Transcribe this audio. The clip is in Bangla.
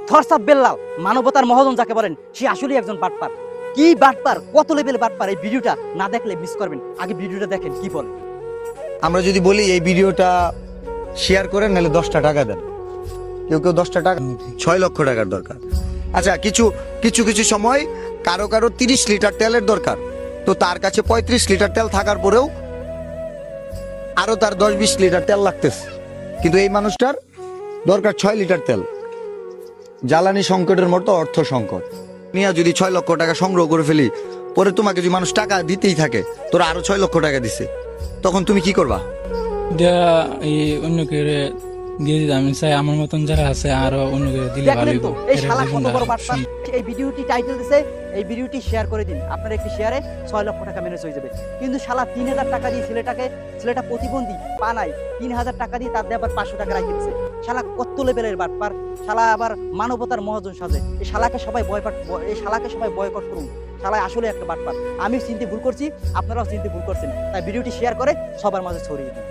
থরসাব বেল্লাল মানবতার মহাজন যাকে বলেন সে আসলেই একজন বাটপার। কি বাটপার, কত লেভেল বাটপার, এই ভিডিওটা না দেখলে মিস করবেন। আগে ভিডিওটা দেখেন কি বলে। আমরা যদি বলি এই ভিডিওটা শেয়ার করেন, নাহলে 10টা টাকা দেন, কেউ কেউ 10টা টাকা, 6 লক্ষ টাকার দরকার। আচ্ছা, কিছু কিছু কিছু সময় কারো কারো 30 লিটার তেলের দরকার, তো তার কাছে 35 লিটার তেল থাকার পরেও আরো তার 10-20 লিটার তেল লাগতেছে, কিন্তু এই মানুষটার দরকার 6 লিটার তেল। জ্বালানি সংকটের মতো অর্থ সংকট নিয়ে যদি 6 লক্ষ টাকা সংগ্রহ করে ফেলি, পরে তোমাকে যদি মানুষ টাকা দিতেই থাকে, তোরা আরো 6 লক্ষ টাকা দিছে, তখন তুমি কি করবা? এই অন্যকে দিয়ে দিতে আমি চাই আমার মতন যারা আছে আরো অন্যকে দিলে ভালো দেখলেন হইব। তো এই শালা কত বড় বাটপার। এই ভিডিওটি টাইটেল দিছে, এই ভিডিওটি শেয়ার করে দিন, আপনার একটি শেয়ারে 6 লক্ষ টাকা ম্যানেজ হয়ে যাবে। কিন্তু শালা 3000 টাকা দিয়ে ছেলেটা প্রতিবন্ধী, পা নাই, 3000 টাকা দিয়ে তার দিয়ে আবার 500 টাকা রাখি দিচ্ছে। শালা কত লেভেলের বাটপার, শালা আবার মানবতার মহাজন সাজে। এই শালাকে সবাই বয়কট করুন। শালা আসলে একটা বাটপার। আমি চিনতে ভুল করছি, আপনারাও চিনতে ভুল করছেন, তাই ভিডিওটি শেয়ার করে সবার মাঝে ছড়িয়ে দিন।